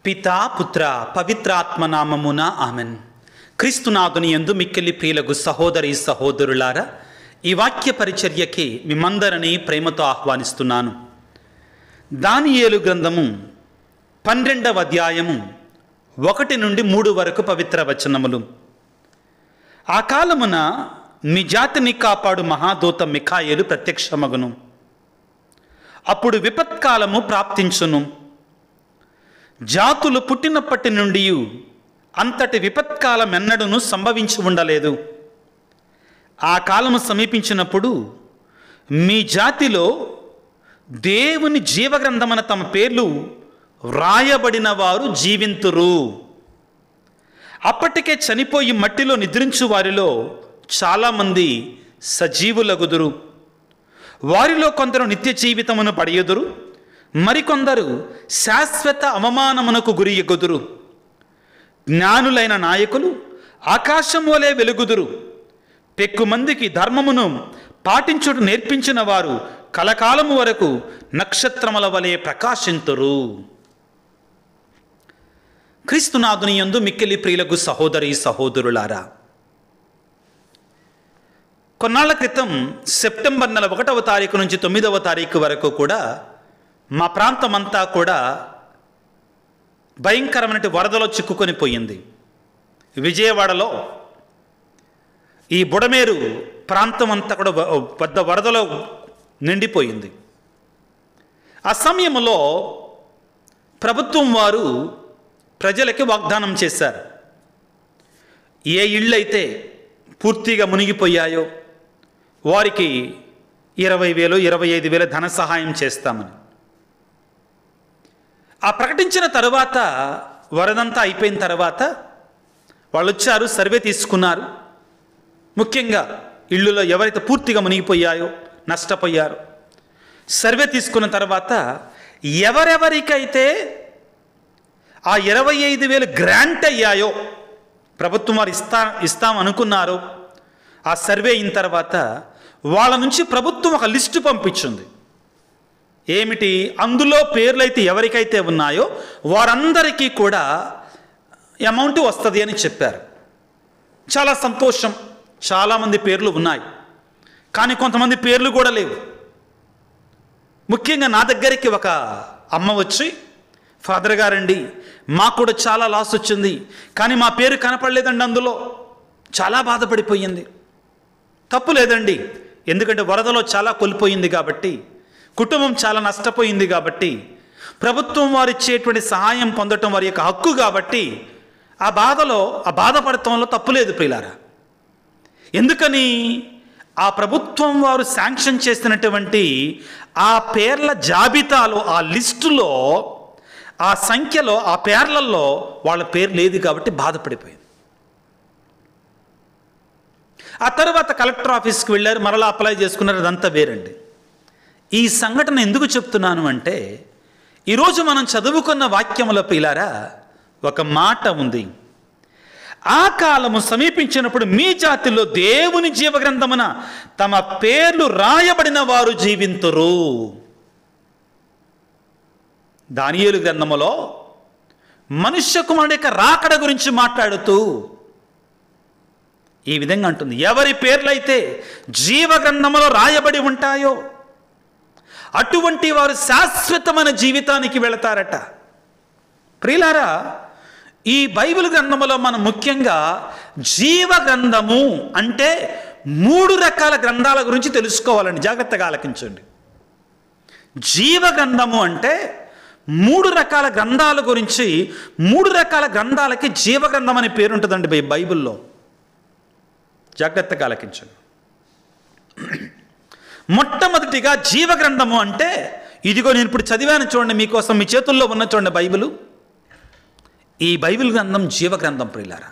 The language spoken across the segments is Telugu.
పితా పుత్ర పవిత్రాత్మ నామమున ఆమెన్. క్రీస్తునాథుని యందు మిక్కిలి ప్రియులకు సహోదరి సహోదరులారా, ఈ వాక్య పరిచర్యకి మిమ్మందరినీ ప్రేమతో ఆహ్వానిస్తున్నాను. దానియేలు గ్రంథము 12వ అధ్యాయము 1 నుండి 3 వరకు పవిత్ర వచనములు. ఆ కాలమున మీ జాతిని కాపాడు మహాదూత మిఖాయేలు ప్రత్యక్షమగును. అప్పుడు విపత్కాలము ప్రాప్తించును. జాతులు పుట్టినప్పటి నుండి అంతటి విపత్కాలం ఎన్నడూను సంభవించి ఉండలేదు. ఆ కాలము సమీపించినప్పుడు మీ జాతిలో దేవుని జీవగ్రంథమున తమ పేర్లు వ్రాయబడిన వారు జీవింతురు. అప్పటికే చనిపోయి మట్టిలో నిద్రించు వారిలో చాలామంది సజీవులగుదురు. వారిలో కొందరు నిత్య జీవితమును పಡೆయుదురు, మరికొందరు శాశ్వత అవమానమునకు గురి ఎగుదురు. జ్ఞానులైన నాయకులు ఆకాశం వలె వెలుగుదురు. పెక్కుమందికి ధర్మమును పాటించుట నేర్పించిన వారు కలకాలము వరకు నక్షత్రముల వలె ప్రకాశింతురు. క్రీస్తునాథుని యందు మిక్కిలి ప్రియులకు సహోదరి సహోదరులారా, కొన్నాళ్ల క్రితం సెప్టెంబర్ నెల 1వ తారీఖు నుంచి 9వ తారీఖు వరకు కూడా మా ప్రాంతమంతా కూడా భయంకరమైన వరదలో చిక్కుకొని పోయింది. విజయవాడలో ఈ బుడమేరు ప్రాంతం అంతా కూడా పెద్ద వరదలో నిండిపోయింది. ఆ సమయంలో ప్రభుత్వం వారు ప్రజలకి వాగ్దానం చేశారు. ఏ ఇళ్ళైతే పూర్తిగా మునిగిపోయాయో వారికి 20,000, 25,000 ధన సహాయం చేస్తామని. ఆ ప్రకటించిన తర్వాత వరదంతా అయిపోయిన తర్వాత వాళ్ళు వచ్చారు, సర్వే తీసుకున్నారు. ముఖ్యంగా ఇళ్ళులో ఎవరైతే పూర్తిగా మునిగిపోయాయో, నష్టపోయారో సర్వే తీసుకున్న తర్వాత ఎవరెవరికైతే ఆ 25,000 గ్రాంట్ అయ్యాయో, ప్రభుత్వం వారు ఇస్తాం అనుకున్నారో, ఆ సర్వే అయిన తర్వాత వాళ్ళ నుంచి ప్రభుత్వం ఒక లిస్టు పంపించింది. ఏమిటి? అందులో పేర్లైతే ఎవరికైతే ఉన్నాయో వారందరికీ కూడా అమౌంట్ వస్తుంది అని చెప్పారు. చాలా సంతోషం. చాలామంది పేర్లు ఉన్నాయి, కానీ కొంతమంది పేర్లు కూడా లేవు. ముఖ్యంగా నా దగ్గరికి ఒక అమ్మ వచ్చి, ఫాదర్ గారండి, మాకు కూడా చాలా లాస్ వచ్చింది, కానీ మా పేరు కనపడలేదండి, అందులో చాలా బాధపడిపోయింది. తప్పు లేదండి, ఎందుకంటే వరదలో చాలా కోల్పోయింది కాబట్టి, కుటుంబం చాలా నష్టపోయింది కాబట్టి, ప్రభుత్వం వారు ఇచ్చేటువంటి సహాయం పొందటం వారి యొక్క హక్కు కాబట్టి ఆ బాధపడటంలో తప్పులేదు ప్రియులారా. ఎందుకని? ఆ ప్రభుత్వం వారు శాంక్షన్ చేసినటువంటి ఆ పేర్ల జాబితాలో, ఆ లిస్టులో, ఆ సంఖ్యలో, ఆ పేర్లలో వాళ్ళ పేరు లేదు కాబట్టి బాధపడిపోయింది. ఆ తర్వాత కలెక్టర్ ఆఫీస్కి వెళ్ళారు, మరలా అప్లై చేసుకున్నారు, అదంతా వేరండి. ఈ సంఘటన ఎందుకు చెప్తున్నాను అంటే, ఈరోజు మనం చదువుకున్న వాక్యముల ప్రియులారా ఒక మాట ఉంది. ఆ కాలము సమీపించినప్పుడు మీ జాతిలో దేవుని జీవగ్రంథమున తమ పేర్లు రాయబడిన వారు జీవింతురు. దానియేలు గ్రంథములో మనుష్య కుమారుడి యొక్క రాకడ గురించి మాట్లాడుతూ ఈ విధంగా అంటుంది. ఎవరి పేర్లైతే జీవగ్రంథములో రాయబడి ఉంటాయో అటువంటి వారు శాశ్వతమైన జీవితానికి వెళతారట. ప్రియులారా, ఈ బైబిల్ గ్రంథములో మనం ముఖ్యంగా జీవ గ్రంథము అంటే 3 రకాల గ్రంథాల గురించి తెలుసుకోవాలండి. జాగ్రత్తగా ఆలకించండి. జీవ గ్రంథము అంటే 3 రకాల గ్రంథాల గురించి, 3 రకాల గ్రంథాలకి జీవ గ్రంథం అనే పేరు ఉంటుందండి బైబిల్లో. జాగ్రత్తగా ఆలకించండి. మొట్టమొదటిగా జీవ గ్రంథము అంటే, ఇదిగో నేను ఇప్పుడు చదివాను చూడండి, మీకోసం మీ చేతుల్లో ఉన్న చూడండి బైబిలు. ఈ బైబిల్ గ్రంథం జీవ గ్రంథం ప్రియులారా,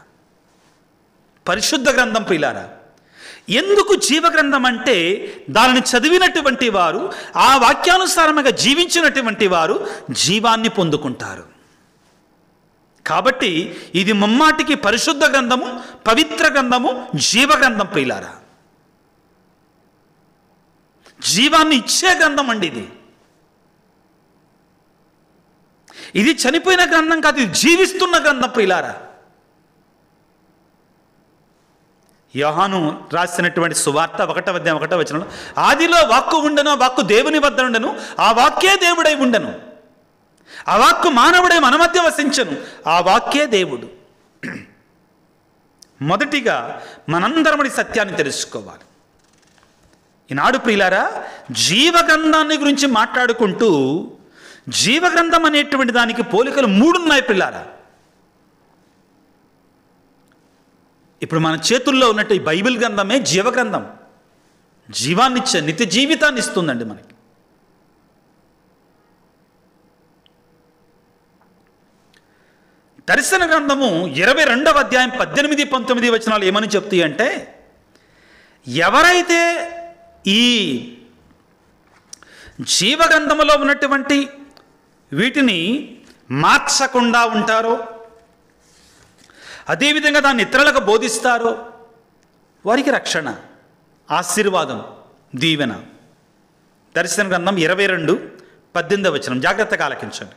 పరిశుద్ధ గ్రంథం ప్రియులారా. ఎందుకు జీవ గ్రంథం అంటే, దానిని చదివినటువంటి వారు, ఆ వాక్యానుసారంగా జీవించినటువంటి వారు జీవాన్ని పొందుకుంటారు. కాబట్టి ఇది ముమ్మాటికి పరిశుద్ధ గ్రంథము, పవిత్ర గ్రంథము, జీవ గ్రంథం ప్రియులారా. జీవాన్ని ఇచ్చే గ్రంథం అండి ఇది. ఇది చనిపోయిన గ్రంథం కాదు, ఇది జీవిస్తున్న గ్రంథం ప్రియులారా. యోహాను రాసినటువంటి సువార్త 1వ అధ్యాయం 1వ వచనంలో, ఆదిలో వాక్కు ఉండెను, ఆ వాక్కు దేవుని వద్ద ఉండెను, ఆ వాక్యే దేవుడై ఉండెను, ఆ వాక్కు మానవుడై మన మధ్య వసించెను, ఆ వాక్యే దేవుడు. మొదటిగా మనందరం ఈ సత్యాన్ని తెలుసుకోవాలి. ఈనాడు ప్రియులారా, జీవగ్రంథాన్ని గురించి మాట్లాడుకుంటూ జీవగ్రంథం అనేటువంటి దానికి పోలికలు 3 ఉన్నాయి ప్రియులారా. ఇప్పుడు మన చేతుల్లో ఉన్నట్టు ఈ బైబిల్ గ్రంథమే జీవగ్రంథం, జీవాన్నిచ్చే నిత్య జీవితాన్ని ఇస్తుందండి మనకి. దర్శన గ్రంథము 22వ అధ్యాయం 18, 19 వచనాలు ఏమని చెప్తాయి అంటే, ఎవరైతే ఈ జీవగ్రంథములో ఉన్నటువంటి వీటిని మార్చకుండా ఉంటారో, అదేవిధంగా దాన్ని ఇతరులకు బోధిస్తారో, వారికి రక్షణ, ఆశీర్వాదం, దీవెన. దర్శన గ్రంథం 22, 18వ వచనం జాగ్రత్తగా ఆలకించండి.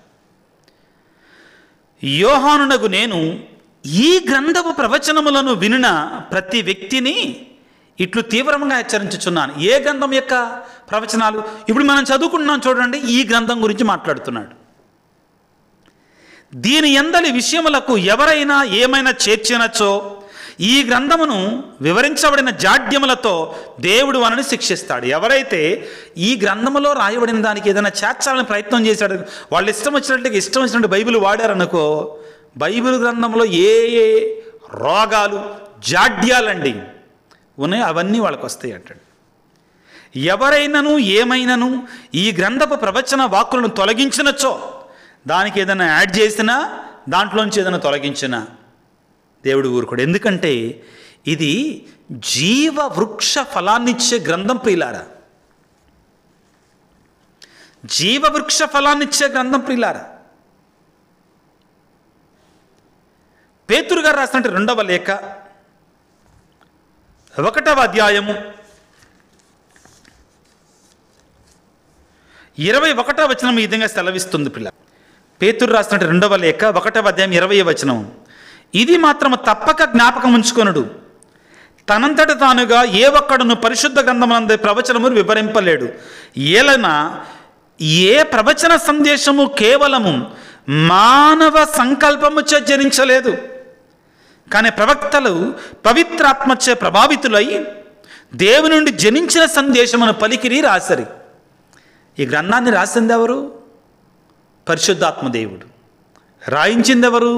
యోహానునగు నేను ఈ గ్రంథపు ప్రవచనములను వినిన ప్రతి వ్యక్తిని ఇట్లు తీవ్రంగా హెచ్చరించుచున్నాను. ఏ గ్రంథం యొక్క ప్రవచనాలు? ఇప్పుడు మనం చదువుకుంటున్నాం చూడండి, ఈ గ్రంథం గురించి మాట్లాడుతున్నాడు. దీని యందలి విషయములకు ఎవరైనా ఏమైనా చేర్చినచో ఈ గ్రంథమును వివరించబడిన జాడ్యములతో దేవుడు వారిని శిక్షిస్తాడు. ఎవరైతే ఈ గ్రంథములో రాయబడిన దానికి ఏదైనా చేర్చాలని ప్రయత్నం చేశాడు, వాళ్ళు ఇష్టం వచ్చినట్టు బైబిల్ వాడారనుకో, బైబిల్ గ్రంథంలో ఏ ఏ రోగాలు జాడ్యాలండి ఉన్నాయి అవన్నీ వాళ్ళకి వస్తాయి అంటాడు. ఎవరైనాను ఏమైనాను ఈ గ్రంథపు ప్రవచన వాక్కులను తొలగించినచో, దానికి ఏదైనా యాడ్ చేసినా, దాంట్లోంచి ఏదైనా తొలగించినా దేవుడు ఊరుకోడు. ఎందుకంటే ఇది జీవ వృక్ష ఫలాన్నిచ్చే గ్రంథం ప్రియులారా, జీవ వృక్ష ఫలాన్నిచ్చే గ్రంథం ప్రియులారా. పేతురు గారు రాసినట్టు 2వ లేఖ 1వ అధ్యాయము 21వ వచనం ఈ విధంగా సెలవిస్తుంది పిల్ల. పేతురు రాసినట్టు 2వ లేఖ 1వ అధ్యాయం 20వ వచనం, ఇది మాత్రము తప్పక జ్ఞాపకం ఉంచుకొనుడు, తనంతట తానుగా ఏ ఒక్కడును పరిశుద్ధ గ్రంథమునందు ప్రవచనము వివరింపలేడు. ఏలన ఏ ప్రవచన సందేశము కేవలము మానవ సంకల్పముచే జనించలేదు, కానీ ప్రవక్తలు పవిత్రాత్మచే ప్రభావితులై దేవుని నుండి జనించిన సందేశమును పలికిరి రాసరి. ఈ గ్రంథాన్ని రాసింది ఎవరు? పరిశుద్ధాత్మ దేవుడు. రాయించింది ఎవరు?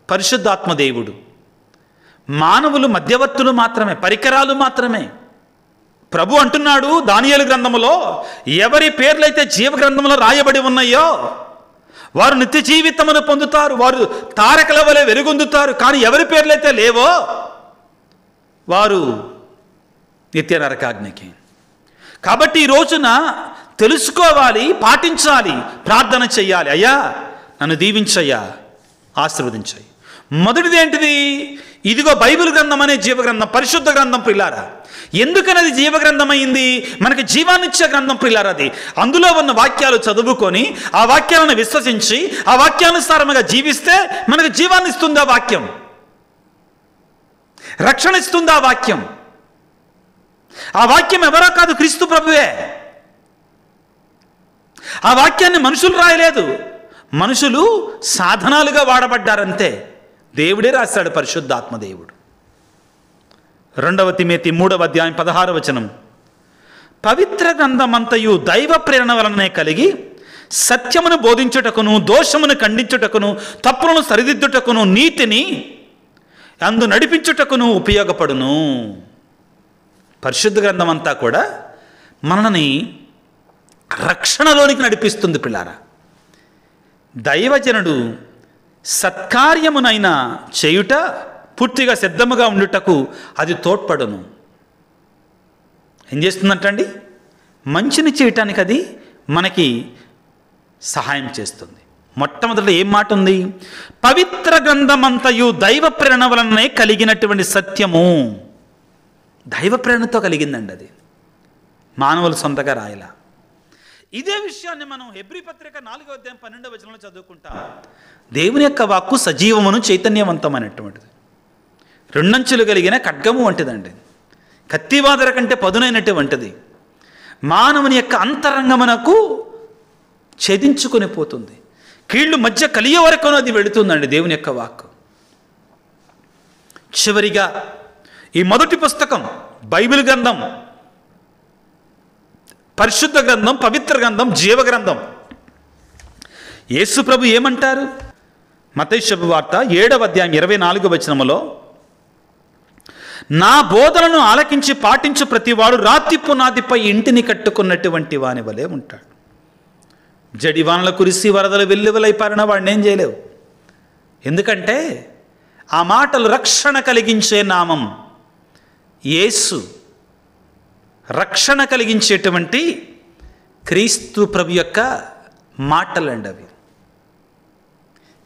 పరిశుద్ధాత్మ దేవుడు. మానవులు మధ్యవర్తులు మాత్రమే, పరికరాలు మాత్రమే. ప్రభు అంటున్నాడు దానియేలు గ్రంథములో, ఎవరి పేర్లైతే జీవ గ్రంథంలో రాయబడి ఉన్నాయో వారు నిత్య జీవితమును పొందుతారు, వారు తారకల వలె వెలుగొందుతారు. కానీ ఎవరి పేర్లైతే లేవో వారు నిత్య నరకాగ్నికి. కాబట్టి ఈ రోజున తెలుసుకోవాలి, పాటించాలి, ప్రార్థన చెయ్యాలి. అయ్యా నన్ను దీవించయ్యా, ఆశీర్వదించాయి. మొదటిది ఏంటిది? ఇదిగో బైబిల్ గ్రంథం అనే జీవగ్రంథం, పరిశుద్ధ గ్రంథం ప్రియులారా. ఎందుకనేది జీవగ్రంథం అయింది? మనకి జీవాన్నిచ్చే గ్రంథం ప్రియులారా. అది అందులో ఉన్న వాక్యాలు చదువుకొని ఆ వాక్యాలను విశ్వసించి ఆ వాక్యానుసారంగా జీవిస్తే మనకు జీవాన్ని ఇస్తుంది ఆ వాక్యం, రక్షణ ఇస్తుంది ఆ వాక్యం. ఆ వాక్యం ఎవరో కాదు, క్రీస్తు ప్రభువే. ఆ వాక్యాన్ని మనుషులు రాయలేదు, మనుషులు సాధనాలుగా వాడబడ్డారంతే. దేవుడే రాశాడు, పరిశుద్ధాత్మ దేవుడు. 2వ తిమోతి 3వ అధ్యాయం 16వ వచనం, పవిత్ర గ్రంథమంతయు దైవ ప్రేరణ వలనే కలిగి సత్యమును బోధించుటకును, దోషమును ఖండించుటకును, తప్పులను సరిదిద్దుటకును, నీతిని అందు నడిపించుటకును ఉపయోగపడును. పరిశుద్ధ గ్రంథం అంతా కూడా మనల్ని రక్షణలోనికి నడిపిస్తుంది పిల్లారా. దైవజనుడు సత్కార్యమునైనా చేయుట పూర్తిగా సిద్ధముగా ఉండుటకు అది తోడ్పడును. ఏం చేస్తుందంటండి? మంచిని చేయటానికి అది మనకి సహాయం చేస్తుంది. మొట్టమొదటి ఏం మాట ఉంది? పవిత్ర గ్రంథమంతయు దైవ ప్రేరణ వలనే కలిగినటువంటి సత్యము. దైవ ప్రేరణతో కలిగిందండి అది, మానవులు సొంతగా రాయలా. ఇదే విషయాన్ని మనం హెబ్రీ పత్రిక 4వ అధ్యాయం 12వ వచనంలో చదువుకుంటాం. దేవుని యొక్క వాక్కు సజీవమును చైతన్యవంతమైనటువంటిది, రెండంచులు కలిగిన ఖడ్గము వంటిదండి, కత్తివాదర కంటే పదునైనటువంటిది, మానవుని యొక్క అంతరంగమునకు ఛేదించుకొని పోతుంది, కీళ్ళు మధ్య కలిగే వరకు అది వెళుతుందండి దేవుని యొక్క వాక్కు. చివరిగా ఈ మొదటి పుస్తకం బైబిల్ గ్రంథం, పరిశుద్ధ గ్రంథం, పవిత్ర గ్రంథం, జీవ గ్రంథం. యేసు ప్రభు ఏమంటారు? మత్తయి శుభవార్త 7వ అధ్యాయం 24వ వచనములో, నా బోధనను ఆలకించి పాటించు ప్రతివాడు రాతి పునాదిపై ఇంటిని కట్టుకున్నటువంటి వాని వలె ఉంటాడు. జడివానల కురిసి వరదలు వెల్లువలై పారిన వాడిని ఏం చేయలేవు. ఎందుకంటే ఆ మాటలు రక్షణ కలిగించే నామం యేసు, రక్షణ కలిగించేటువంటి క్రీస్తు ప్రభు యొక్క మాటలండి అవి.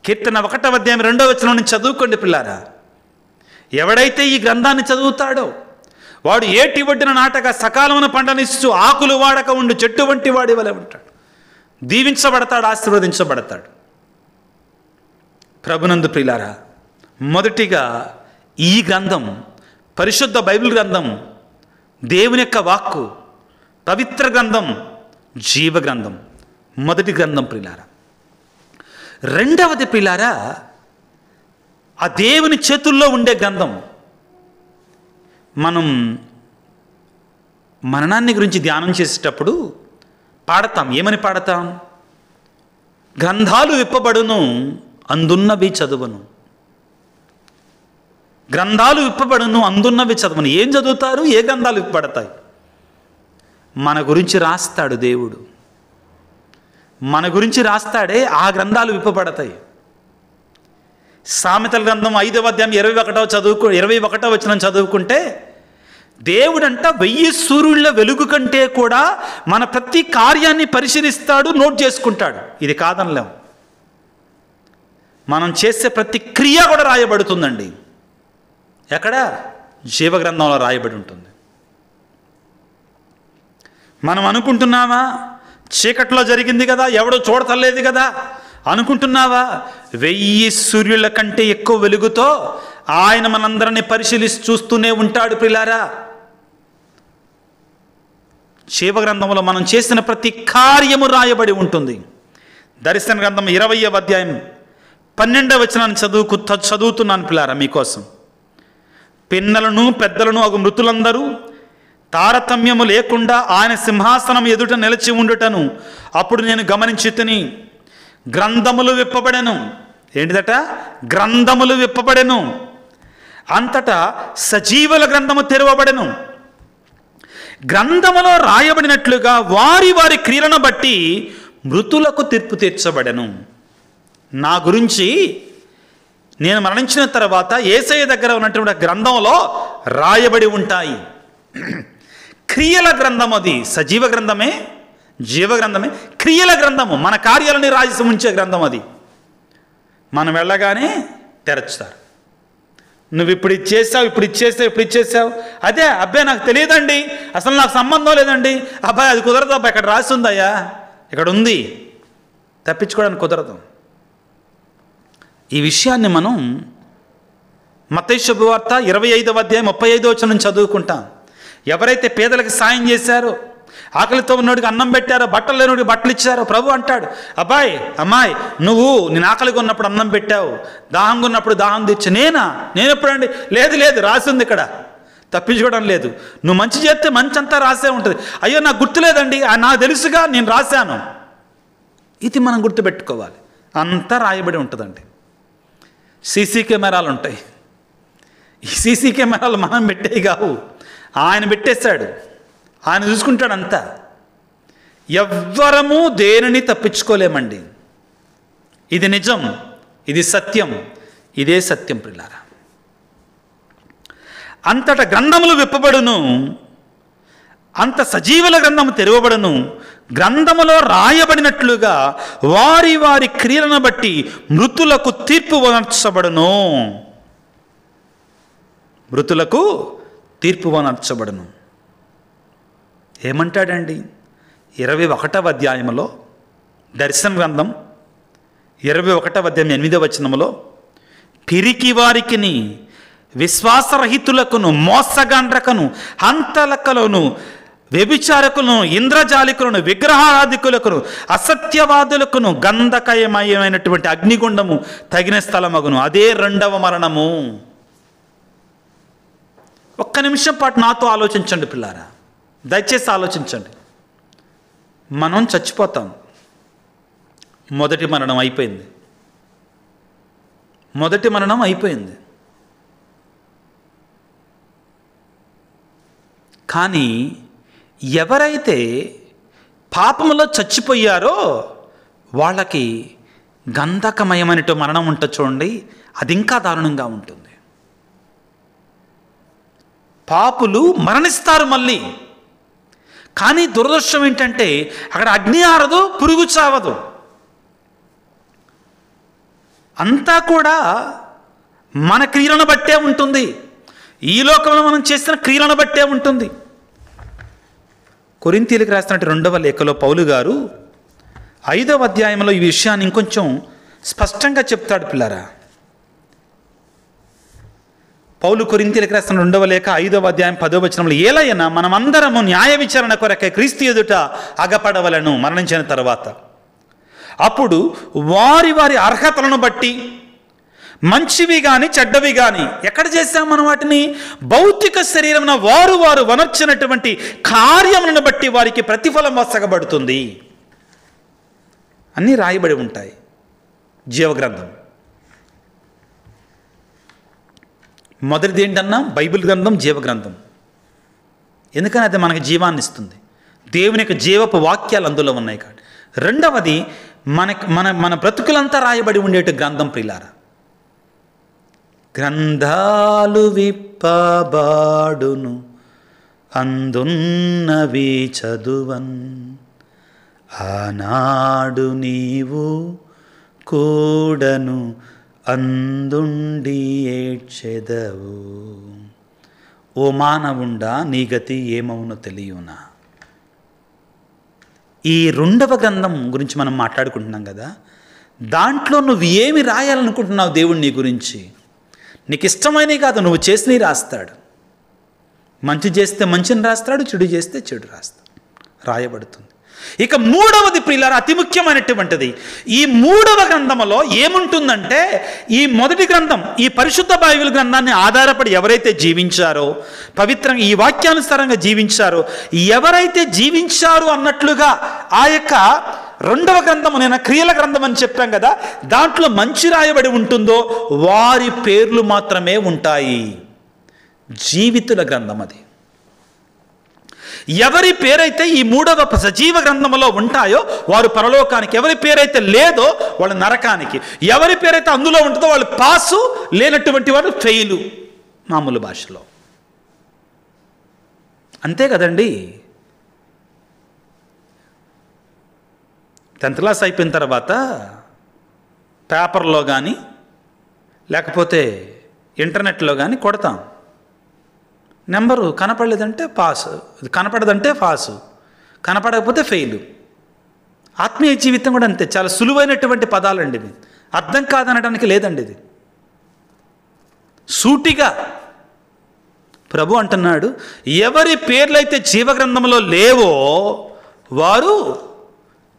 కీర్తన 1వ అధ్యాయం 2వ వచనం నుంచి చదువుకోండి పిల్లారా. ఎవడైతే ఈ గ్రంథాన్ని చదువుతాడో వాడు ఏటి ఒడ్డిన నాటక సకాలమున పంటనిస్తూ ఆకులు వాడక ఉండు చెట్టు వంటి వాడి వలె ఉంటాడు. దీవించబడతాడు, ఆశీర్వదించబడతాడు. ప్రభునందు ప్రియులారా, మొదటిగా ఈ గ్రంథం, పరిశుద్ధ బైబిల్ గ్రంథం, దేవుని యొక్క వాక్కు, పవిత్ర గ్రంథం, జీవ గ్రంథం, మొదటి గ్రంథం ప్రియులారా. రెండవది ప్రియులారా, ఆ దేవుని చేతుల్లో ఉండే గ్రంథం. మనం మరణాన్ని గురించి ధ్యానం చేసేటప్పుడు పాడతాం. ఏమని పాడతాం? గ్రంథాలు విప్పబడును అందున్నవి చదువును. గ్రంథాలు విప్పబడును అందున్నవి చదువును. ఏం చదువుతారు? ఏ గ్రంథాలు విప్పబడతాయి? మన గురించి రాస్తాడు దేవుడు, మన గురించి రాస్తాడే ఆ గ్రంథాలు విప్పబడతాయి. సామెతల గ్రంథం 5వ అధ్యాయం 21వ వచనం చదువుకుంటే, దేవుడంట 1000 సూర్యుల వెలుగు కంటే కూడా మన ప్రతి కార్యాన్ని పరిశీలిస్తాడు, నోట్ చేసుకుంటాడు. ఇది కాదనలేం. మనం చేసే ప్రతి క్రియ కూడా రాయబడుతుందండి. ఎక్కడ? జీవగ్రంథంలో రాయబడి ఉంటుంది. మనం అనుకుంటున్నామా చీకట్లో జరిగింది కదా, ఎవడో చూడతలేదు కదా అనుకుంటున్నావా? 1000 సూర్యుల కంటే ఎక్కువ వెలుగుతో ఆయన మనందరినీ పరిశీలిసి చూస్తూనే ఉంటాడు ప్రియులారా. జీవగ్రంథంలో మనం చేసిన ప్రతి కార్యము రాయబడి ఉంటుంది. దర్శన గ్రంథం 20వ అధ్యాయం 12వ వచనాన్ని చదువుతున్నాను పిల్లారా మీకోసం. పిన్నలను పెద్దలను అగు మృతులందరూ తారతమ్యము లేకుండా ఆయన సింహాసనం ఎదుట నిలిచి ఉండుటను అప్పుడు నేను గమనించి తిని, గ్రంథములు విప్పబడెను. ఏంటిదట? గ్రంథములు విప్పబడెను. అంతటా సజీవుల గ్రంథము తెరవబడెను. గ్రంథములో రాయబడినట్లుగా వారి వారి క్రియలను బట్టి మృతులకు తీర్పు తీర్చబడెను. నా గురించి నేను మరణించిన తర్వాత యేసయ్య దగ్గర ఉన్నటువంటి గ్రంథంలో రాయబడి ఉంటాయి. క్రియల గ్రంథం అది. సజీవ గ్రంథమే, జీవ గ్రంథమే, క్రియల గ్రంథము, మన కార్యాలని రాసి ఉంచే గ్రంథం అది. మనం వెళ్ళగానే తెరచుతారు. నువ్వు ఇప్పుడు ఇచ్చేసావు, ఇప్పుడు ఇచ్చేసావు, ఇప్పుడు ఇచ్చేసావు. అదే అబ్బాయి నాకు తెలియదండి, అసలు నాకు సంబంధం లేదండి, అబ్బాయి అది కుదరదు, అబ్బాయి ఇక్కడ రాసి ఉందయ్యా, ఇక్కడ ఉంది, తప్పించుకోవడానికి కుదరదు. ఈ విషయాన్ని మనం మత్తయి శుభవార్త 25వ అధ్యాయం 35వ వచనం చదువుకుంటాం. ఎవరైతే పేదలకు సాయం చేశారో, ఆకలితో ఉన్నోడికి అన్నం పెట్టారో, బట్టలు లేనివాడికి బట్టలు ఇచ్చారో, ప్రభు అంటాడు, అబ్బాయి అమ్మాయి నువ్వు నేను ఆకలిగా ఉన్నప్పుడు అన్నం పెట్టావు, దాహంగా ఉన్నప్పుడు దాహం తెచ్చు. నేను ఎప్పుడండి? లేదు లేదు, రాసి ఉంది ఇక్కడ, తప్పించుకోవడం లేదు. నువ్వు మంచి చేస్తే మంచి అంతా రాసే ఉంటుంది. అయ్యో నాకు గుర్తులేదండి, నాకు తెలుసుగా నేను రాశాను. ఇది మనం గుర్తుపెట్టుకోవాలి. అంతా రాయబడి ఉంటుందండి. సీసీ కెమెరాలు ఉంటాయి. ఈ సీసీ కెమెరాలు మనం పెట్టేవి కావు, ఆయన పెట్టేశాడు, ఆయన చూసుకుంటాడు అంతా. ఎవ్వరము దేనిని తప్పించుకోలేమండి. ఇది నిజం, ఇది సత్యం, ఇదే సత్యం ప్రియులారా. అంతట గ్రంథములు విప్పబడును, అంత సజీవుల గ్రంథము తెరవబడును. గ్రంథములో రాయబడినట్లుగా వారి వారి క్రియలను బట్టి మృతులకు తీర్పు వనర్చబడును. మృతులకు తీర్పు వనర్చబడును. ఏమంటాడండి? 21వ అధ్యాయంలో దర్శన గ్రంథం 21వ అధ్యాయం 8వ వచనంలో పిరికి వారికిని విశ్వాసరహితులకును మోసగాండ్రకను హంతలకలను వ్యభిచారకులను ఇంద్రజాలికులను విగ్రహారాధికులకును అసత్యవాదులకును గంధకయమయమైనటువంటి అగ్నిగుండము తగిన స్థలమగును, అదే రెండవ మరణము. ఒక్క నిమిషం పాటు నాతో ఆలోచించండి పిల్లారా, దయచేసి ఆలోచించండి. మనం చచ్చిపోతాం. మొదటి మరణం అయిపోయింది. మొదటి మరణం అయిపోయింది. కానీ ఎవరైతే పాపములో చచ్చిపోయారో వాళ్ళకి గంధకమయమైనటువంటి మరణం ఉంటుంది చూడండి, అది ఇంకా దారుణంగా ఉంటుంది. పాపులు మరణిస్తారు మళ్ళీ. కానీ దురదృష్టం ఏంటంటే అక్కడ అగ్ని ఆరదు, పురుగు చావదు. అంతా కూడా మన క్రియలను బట్టే ఉంటుంది. ఈ లోకంలో మనం చేసిన క్రియలను బట్టే ఉంటుంది. కొరింథీయులకు రాసినటువంటి 2వ లేఖలో పౌలు గారు 5వ అధ్యాయంలో ఈ విషయాన్ని ఇంకొంచెం స్పష్టంగా చెప్తాడు పిల్లారా. పౌలు కొరింథీయులకు రాసిన 2వ లేఖ 5వ అధ్యాయం 10వ వచనంలో, ఏలైనా మనమందరము న్యాయ విచారణ కొరకై క్రీస్తు ఎదుట అగపడవలను మరణించిన తర్వాత. అప్పుడు వారి వారి అర్హతలను బట్టి మంచివి కానీ చెడ్డవి కానీ ఎక్కడ చేశాం మనం వాటిని? భౌతిక శరీరమున వారు వారు వనర్చినటువంటి కార్యములను బట్టి వారికి ప్రతిఫలం వసగబడుతుంది. అన్నీ రాయబడి ఉంటాయి జీవగ్రంథం. మొదటిది ఏంటన్నా? బైబిల్ గ్రంథం, జీవగ్రంథం. ఎందుకని అది మనకి జీవాన్ని ఇస్తుంది. దేవుని యొక్క జీవపు వాక్యాలు అందులో ఉన్నాయి కాబట్టి. రెండవది మన బ్రతుకులంతా రాయబడి ఉండేటి గ్రంథం ప్రియులారా. గ్రంథాలు విప్పబాడును అందున్నవి చదువన్, ఆనాడు నీవు కూడను అందుండి ఏడ్చెదవు. ఓ మానవుండా, నీ గతి ఏమవునో తెలియనా? ఈ 2వ గ్రంథం గురించి మనం మాట్లాడుకుంటున్నాం కదా. దాంట్లో నువ్వు ఏమి రాయాలనుకుంటున్నావు? దేవుడు నీ గురించి నీకు ఇష్టమైనవి కాదు, నువ్వు చేసినవి రాస్తాడు. మంచి చేస్తే మంచిని రాస్తాడు, చెడు చేస్తే చెడు రాస్తాడు, రాయబడుతుంది. ఇక 3వది ప్రియులారా, అతి ముఖ్యమైనటువంటిది. ఈ 3వ గ్రంథంలో ఏముంటుందంటే, ఈ మొదటి గ్రంథం, ఈ పరిశుద్ధ బైబిల్ గ్రంథాన్ని ఆధారపడి ఎవరైతే జీవించారో, పవిత్రంగా ఈ వాక్యానుసారంగా జీవించారో, ఎవరైతే జీవించారు అన్నట్లుగా ఆ యొక్క 2వ గ్రంథము, నేను క్రియల గ్రంథం అని చెప్పాం కదా, దాంట్లో మంచి రాయబడి ఉంటుందో వారి పేర్లు మాత్రమే ఉంటాయి. జీవితుల గ్రంథం అది. ఎవరి పేరైతే ఈ 3వ సజీవ గ్రంథంలో ఉంటాయో వారు పరలోకానికి, ఎవరి పేరైతే లేదో వాళ్ళు నరకానికి, ఎవరి పేరైతే అందులో ఉంటుందో వాళ్ళు పాసు, లేనటువంటి వారు ఫెయిలు మామూలు భాషలో. అంతే కదండి. 10th క్లాస్ అయిపోయిన తర్వాత పేపర్లో కానీ లేకపోతే ఇంటర్నెట్లో కానీ కొడతాం. నెంబరు కనపడలేదంటే పాసు, కనపడదంటే పాసు, కనపడకపోతే ఫెయిలు. ఆత్మీయ జీవితం కూడా అంతే. చాలా సులువైనటువంటి పదాలండి ఇవి, అర్థం కాదనడానికి లేదండి. ఇది సూటిగా ప్రభు అంటున్నాడు, ఎవరి పేర్లైతే జీవగ్రంథంలో లేవో వారు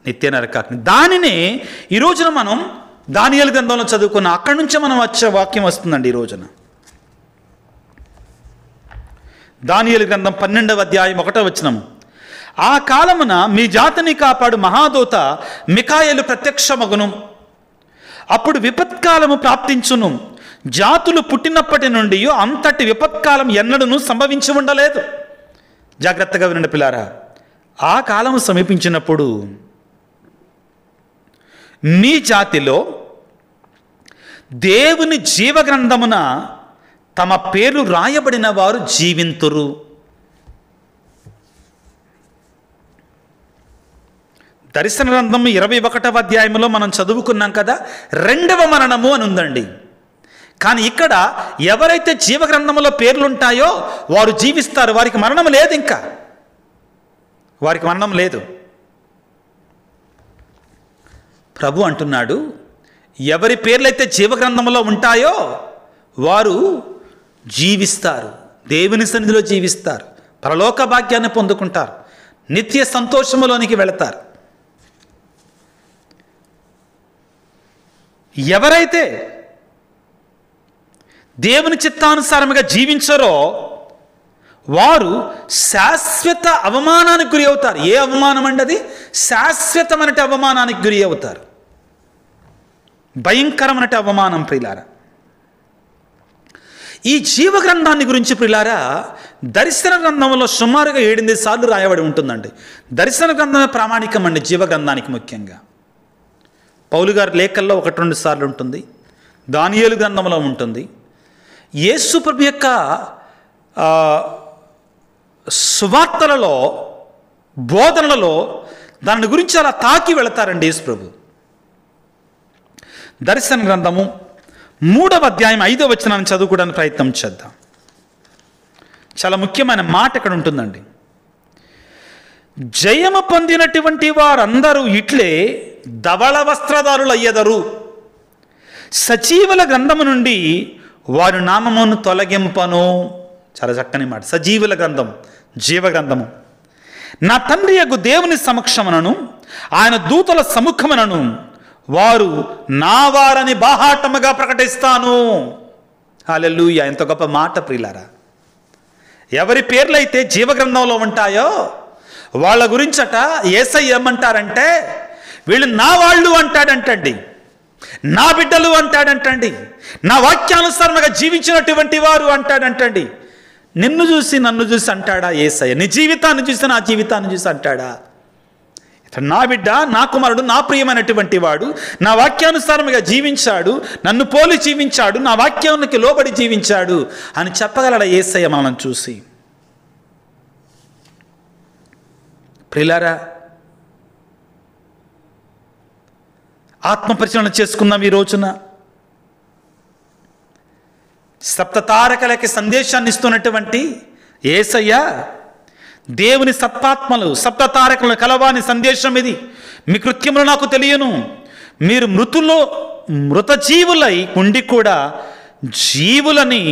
నిత్య నరకాగ్ని. దానినే ఈ రోజున మనం దానియేలు గ్రంథంలో చదువుకున్న అక్కడి నుంచే మనం వచ్చే వాక్యం వస్తుందండి. ఈ రోజున దానియేలు గ్రంథం 12వ అధ్యాయం 1వ వచనం, ఆ కాలమున మీ జాతిని కాపాడు మహాదూత మికాయేలు ప్రత్యక్షమగును, అప్పుడు విపత్కాలము ప్రాప్తించును, జాతులు పుట్టినప్పటి నుండి అంతటి విపత్కాలం ఎన్నడూ సంభవించి ఉండలేదు. జాగ్రత్తగా వినండి పిల్లారా. ఆ కాలము సమీపించినప్పుడు మీ జాతిలో దేవుని జీవగ్రంథమున తమ పేర్లు రాయబడిన వారు జీవింతురు. దర్శన గ్రంథం 21వ అధ్యాయంలో మనం చదువుకున్నాం కదా, 2వ మరణము అని ఉందండి. కానీ ఇక్కడ ఎవరైతే జీవగ్రంథంలో పేర్లుంటాయో వారు జీవిస్తారు, వారికి మరణం లేదు. ఇంకా వారికి మరణం లేదు. ప్రభు అంటున్నాడు, ఎవరి పేర్లైతే జీవగ్రంథంలో ఉంటాయో వారు జీవిస్తారు, దేవుని సన్నిధిలో జీవిస్తారు, పరలోక భాగ్యాన్ని పొందుకుంటారు, నిత్య సంతోషములోనికి వెళతారు. ఎవరైతే దేవుని చిత్తానుసారముగా జీవించరో వారు శాశ్వత అవమానానికి గురి అవుతారు. ఏ అవమానం అండి అది? శాశ్వతమైన అవమానానికి గురి అవుతారు. భయంకరమైన అవమానం ప్రియులారా. ఈ జీవగ్రంథాన్ని గురించి ప్రియులారా దర్శన గ్రంథంలో సుమారుగా 7-8 సార్లు రాయబడి ఉంటుందండి. దర్శన గ్రంథమే ప్రామాణికం అండి జీవగ్రంథానికి. ముఖ్యంగా పౌలు గారి లేఖల్లో 1-2 సార్లు ఉంటుంది, దానియేలు గ్రంథంలో ఉంటుంది. యేసు ప్రభు యొక్క సువార్తలలో, బోధనలలో దాని గురించి అలా తాకి వెళతారండి యేసు ప్రభు. దర్శన గ్రంథము 3వ అధ్యాయం 5వ వచనాన్ని చదువుకోవడానికి ప్రయత్నం చేద్దాం. చాలా ముఖ్యమైన మాట ఇక్కడ ఉంటుందండి. జయము పొందినటువంటి వారందరూ ఇట్లే ధవళ వస్త్రధారులు అయ్యెదరు, సజీవుల గ్రంథము నుండి వారి నామమును తొలగింపను. చాలా చక్కని మాట. సజీవుల గ్రంథం, జీవగ్రంథము. నా తండ్రి యొక్క దేవుని సమక్షమునను ఆయన దూతల సముఖమునను వారు నా వారని బాహాటముగా ప్రకటిస్తాను. హల్లెలూయా. ఎంత గొప్ప మాట ప్రియులారా. ఎవరి పేర్లైతే జీవగ్రంథంలో ఉంటాయో వాళ్ళ గురించట యేసయ్య ఏమంటారంటే, వీళ్ళు నా వాళ్ళు అంటాడంటండి, నా బిడ్డలు అంటాడంటండి, నా వాక్యానుసారంగా జీవించినటువంటి వారు అంటాడంటండి. నిన్ను చూసి నన్ను చూసి అంటాడా యేసయ్య? నీ జీవితాన్ని చూసి నా జీవితాన్ని చూసి అంటాడా? నా బిడ్డ, నా కుమారుడు, నా ప్రియమైనటువంటి వాడు, నా వాక్యానుసారముగా జీవించాడు, నన్ను పోలి జీవించాడు, నా వాక్యానికి లోబడి జీవించాడు అని చెప్పగలడా యేసయ్య మనల్ని చూసి? ప్రియులారా, ఆత్మపరిశీలన చేసుకుందాం ఈ రోజున. సప్తతారకలకి సందేశాన్ని ఇస్తున్నటువంటి యేసయ్య దేవుని సత్పాత్మలు సప్తతారకులను కలవాని సందేశం ఇది. మీ కృత్యములు నాకు తెలియను, మీరు మృతజీవులై ఉండి కూడా జీవులని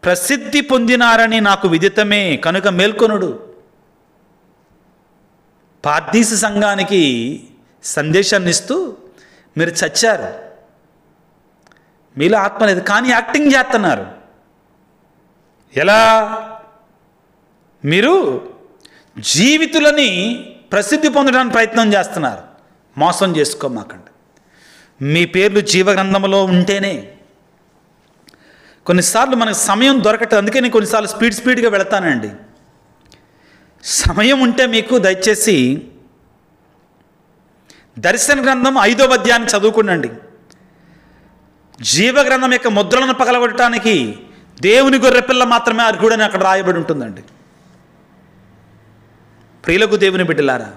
ప్రసిద్ధి పొందినారని నాకు విదితమే, కనుక మేల్కొనుడు. పార్దీసు సంఘానికి సందేశాన్ని ఇస్తూ మీరు చచ్చారు, మీలో ఆత్మ లేదు, కానీ యాక్టింగ్ చేస్తున్నారు. ఎలా? మీరు జీవితులని ప్రసిద్ధి పొందడానికి ప్రయత్నం చేస్తున్నారు. మోసం చేసుకోమాకండి. మీ పేర్లు జీవగ్రంథంలో ఉంటేనే. కొన్నిసార్లు మనకు సమయం దొరకట్లేదు, అందుకే నేను కొన్నిసార్లు స్పీడ్గా వెళతానండి. సమయం ఉంటే మీకు దయచేసి దర్శన గ్రంథం 5వ అధ్యాయాన్ని చదువుకునండి. జీవగ్రంథం యొక్క ముద్రలను పగలగొట్టడానికి దేవుని గొర్రెపిల్ల మాత్రమే అర్హుడని అక్కడ రాయబడి ఉంటుందండి. ప్రియులకు దేవుని బిడ్డలారా,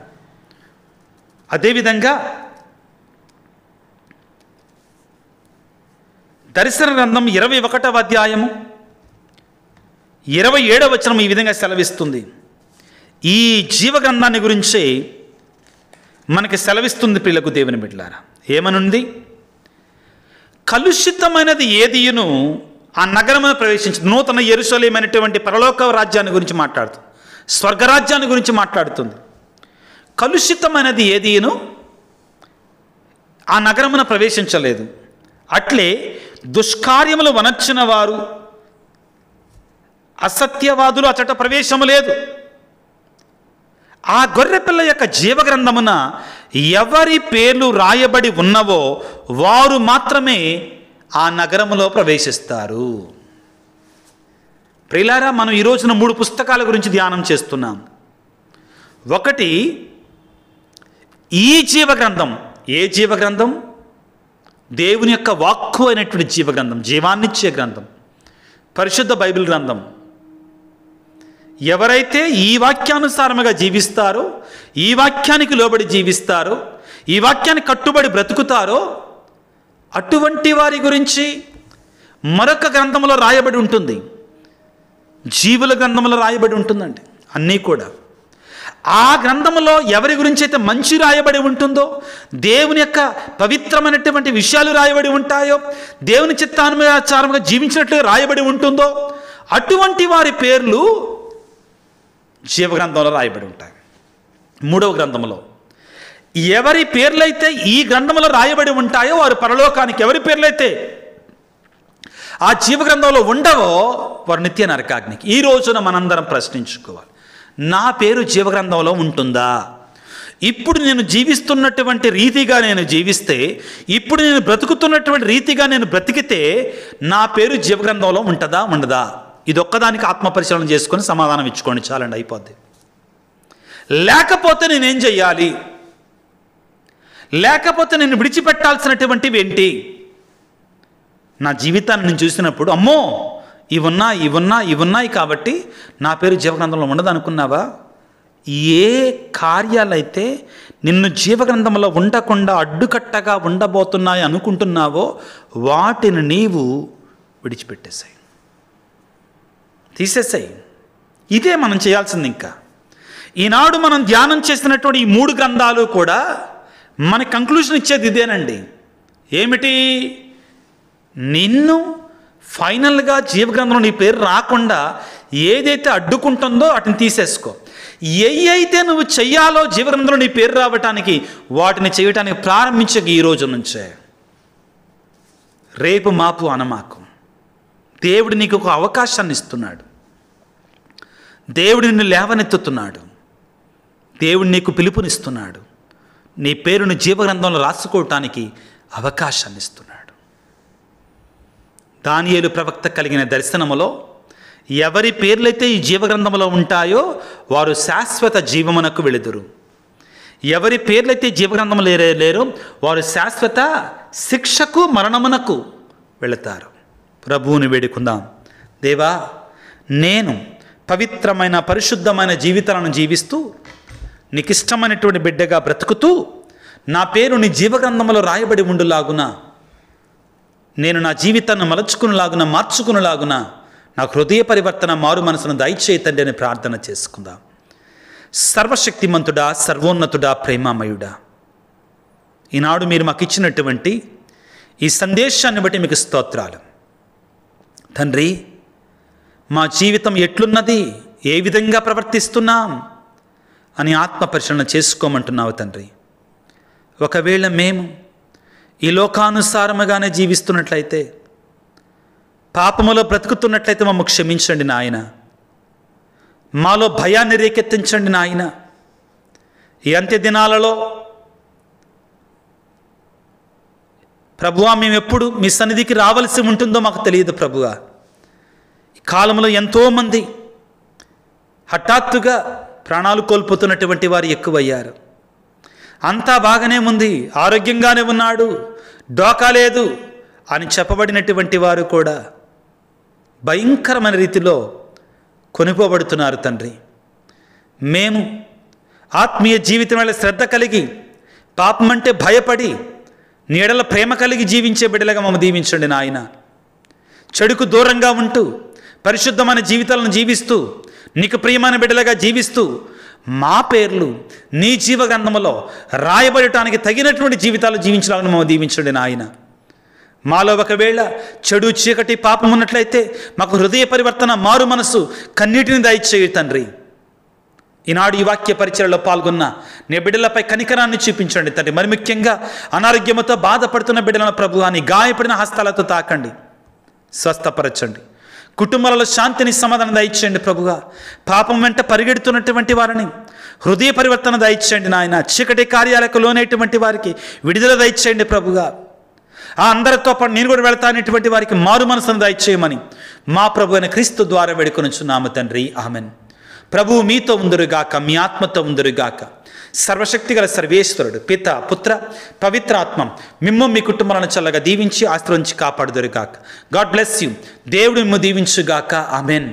అదేవిధంగా దర్శన గ్రంథం 21వ అధ్యాయము 27వ వచనం ఈ విధంగా సెలవిస్తుంది. ఈ జీవగ్రంథాన్ని గురించి మనకి సెలవిస్తుంది ప్రియులకు దేవుని బిడ్డలారా. ఏమనుంది? కలుషితమైనది ఏదియును ఆ నగరమును ప్రవేశించింది. నూతన యెరూషలేమైనటువంటి పరలోక రాజ్యాన్ని గురించి మాట్లాడుతుంది, స్వర్గరాజ్యాన్ని గురించి మాట్లాడుతుంది. కలుషితమైనది ఏదియును ఆ నగరమున ప్రవేశించలేదు. అట్లే దుష్కార్యములు వనర్చిన వారు, అసత్యవాదులు అచట ప్రవేశము లేదు. ఆ గొర్రెపిల్ల యొక్క జీవగ్రంథమున ఎవరి పేర్లు రాయబడి ఉన్నవో వారు మాత్రమే ఆ నగరములో ప్రవేశిస్తారు. ప్రియులారా, మనం ఈ రోజున 3 పుస్తకాల గురించి ధ్యానం చేస్తున్నాం. ఒకటి ఈ జీవగ్రంథం. ఏ జీవగ్రంథం? దేవుని యొక్క వాక్కు అయినటువంటి జీవగ్రంథం, జీవాన్నిచ్చే గ్రంథం, పరిశుద్ధ బైబిల్ గ్రంథం. ఎవరైతే ఈ వాక్యానుసారముగా జీవిస్తారో, ఈ వాక్యానికి లోబడి జీవిస్తారో, ఈ వాక్యానికి కట్టుబడి బ్రతుకుతారో అటువంటి వారి గురించి మరొక గ్రంథంలో రాయబడి ఉంటుంది, జీవుల గ్రంథంలో రాయబడి ఉంటుందండి. అన్నీ కూడా ఆ గ్రంథంలో ఎవరి గురించి అయితే మంచి రాయబడి ఉంటుందో, దేవుని యొక్క పవిత్రమైనటువంటి విషయాలు రాయబడి ఉంటాయో, దేవుని చిత్తానుసారంగా జీవించినట్లుగా రాయబడి ఉంటుందో అటువంటి వారి పేర్లు జీవగ్రంథంలో రాయబడి ఉంటాయి. 3వ గ్రంథంలో ఎవరి పేర్లైతే ఈ గ్రంథంలో రాయబడి ఉంటాయో వారు పరలోకానికి, ఎవరి పేర్లైతే ఆ జీవగ్రంథంలో ఉండవో వారు నిత్య నరకాగ్నికి. ఈ రోజున మనందరం ప్రశ్నించుకోవాలి, నా పేరు జీవగ్రంథంలో ఉంటుందా? ఇప్పుడు నేను జీవిస్తున్నటువంటి రీతిగా నేను జీవిస్తే, ఇప్పుడు నేను బ్రతుకుతున్నటువంటి రీతిగా నేను బ్రతికితే నా పేరు జీవగ్రంథంలో ఉంటుందా ఉండదా? ఇది ఒక్కదానికి ఆత్మపరిశీలన చేసుకొని సమాధానం ఇచ్చుకోండి, చాలండి, అయిపోద్ది. లేకపోతే నేనేం చెయ్యాలి? లేకపోతే నేను విడిచిపెట్టాల్సినటువంటివి ఏంటి? నా జీవితాన్ని నేను చూసినప్పుడు అమ్మో ఇవున్నాయి కాబట్టి నా పేరు జీవగ్రంథంలో ఉండదు అనుకున్నావా? ఏ కార్యాలైతే నిన్ను జీవగ్రంథంలో ఉండకుండా అడ్డుకట్టగా ఉండబోతున్నాయి అనుకుంటున్నావో వాటిని నీవు విడిచిపెట్టేసాయి, తీసేసాయి. ఇదే మనం చేయాల్సింది. ఇంకా ఈనాడు మనం ధ్యానం చేసినటువంటి ఈ 3 గ్రంథాలు కూడా మన కంక్లూజన్ ఇచ్చేది ఇదేనండి. ఏమిటి? నిన్ను ఫైనల్గా జీవగ్రంథంలో నీ పేరు రాకుండా ఏదైతే అడ్డుకుంటుందో వాటిని తీసేసుకో. అయితే నువ్వు చెయ్యాలో జీవగ్రంథంలో నీ పేరు రావటానికి వాటిని చేయటానికి ప్రారంభించక ఈ రోజు నుంచే. రేపు మాపు అనమాకు. దేవుడు నీకు ఒక అవకాశాన్ని ఇస్తున్నాడు. దేవుడు నిన్ను లేవనెత్తుతున్నాడు. దేవుడు నీకు పిలుపునిస్తున్నాడు. నీ పేరును జీవగ్రంథంలో రాసుకోవటానికి అవకాశాన్ని ఇస్తున్నాడు. దానియేలు ప్రవక్త కలిగిన దర్శనములో ఎవరి పేర్లైతే ఈ జీవగ్రంథంలో ఉంటాయో వారు శాశ్వత జీవమునకు వెళుదురు. ఎవరి పేర్లైతే జీవగ్రంథంలో లేరో వారు శాశ్వత శిక్షకు, మరణమునకు వెళతారు. ప్రభువుని వేడుకుందాం. దేవా, నేను పవిత్రమైన పరిశుద్ధమైన జీవితాలను జీవిస్తూ నీకు ఇష్టమైనటువంటి బిడ్డగా బ్రతుకుతూ నా పేరు నీ జీవగ్రంథంలో రాయబడి ఉండులాగున, నేను నా జీవితాన్ని మలుచుకునేలాగున, మార్చుకునేలాగున నాకు హృదయ పరివర్తన, మారు మనసును దయచేయి తండ్రి అని ప్రార్థన చేసుకుందాం. సర్వశక్తిమంతుడా, సర్వోన్నతుడా, ప్రేమామయుడా, ఈనాడు మీరు మాకు ఇచ్చినటువంటి ఈ సందేశాన్ని బట్టి మీకు స్తోత్రాలు తండ్రి. మా జీవితం ఎట్లున్నది, ఏ విధంగా ప్రవర్తిస్తున్నాం అని ఆత్మపరిశీలన చేసుకోమంటున్నావు తండ్రి. ఒకవేళ మేము ఈ లోకానుసారముగానే జీవిస్తున్నట్లయితే, పాపములో బ్రతుకుతున్నట్లయితే మమ్మల్ని క్షమించండి నాయన. మాలో భయాన్ని రేకెత్తించండి నాయన. ఈ అంత్య దినాలలో ప్రభువా, మేము ఎప్పుడు మీ సన్నిధికి రావాల్సి ఉంటుందో మాకు తెలియదు ప్రభువా. ఈ కాలంలో ఎంతోమంది హఠాత్తుగా ప్రాణాలు కోల్పోతున్నటువంటి వారు ఎక్కువయ్యారు. అంతా బాగానే ఉంది, ఆరోగ్యంగానే ఉన్నాడు, డోకా లేదు అని చెప్పబడినటువంటి వారు కూడా భయంకరమైన రీతిలో కొనిపోబడుతున్నారు తండ్రి. మేము ఆత్మీయ జీవితం వల్ల శ్రద్ధ కలిగి, పాపం అంటే భయపడి, నీడల ప్రేమ కలిగి జీవించే బిడ్డలుగా మమ్మల్ని దీవించండి నాయన. చెడుకు దూరంగా ఉంటూ పరిశుద్ధమైన జీవితాలను జీవిస్తూ నీకు ప్రియమైన బిడ్డలుగా జీవిస్తూ మా పేర్లు నీ జీవగ్రంథములో రాయబడటానికి తగినటువంటి జీవితాలు జీవించడానికి మమ్మల్ని దీవించండి నాయన. మాలో ఒకవేళ చెడు, చీకటి, పాపం ఉన్నట్లయితే మాకు హృదయ పరివర్తన, మారు మనసు, కన్నీటిని దయచేయి తండ్రి. ఈనాడు ఈ వాక్య పరిచయలో పాల్గొన్న నీ బిడ్డలపై కనికరాన్ని చూపించండి తండ్రి. మరి ముఖ్యంగా అనారోగ్యముతో బాధపడుతున్న బిడ్డలను ప్రభువా నీ గాయపడిన హస్తాలతో తాకండి, స్వస్థపరచండి. కుటుంబాలలో శాంతిని, సమాధానం దయచేయండి ప్రభుగా. పాపం వెంట పరిగెడుతున్నటువంటి వారిని హృదయ పరివర్తన దయచేయండి నాయన. చీకటి కార్యాలకు లోనైనటువంటి వారికి విడుదల దయచేయండి ప్రభుగా. ఆ అందరితో పాటు నేను కూడా వెళ్తానటువంటి వారికి మారు మనసును దయచేయమని మా ప్రభు అయిన క్రీస్తు ద్వారా వేడుకొనుచున్నాము తండ్రి. ఆమెన్. ప్రభువు మీతో ఉందరుగాక, మీ ఆత్మతో ఉందరుగాక. సర్వశక్తిగల సర్వేశ్వరుడు పిత, పుత్ర, పవిత్రాత్మ మిమ్ము మీ కుటుంబాలను చల్లగా దీవించి ఆశ్రయించి కాపాడుదురుగాక. God bless you. దేవుడు మిమ్ము దీవించుగాక. ఆమెన్.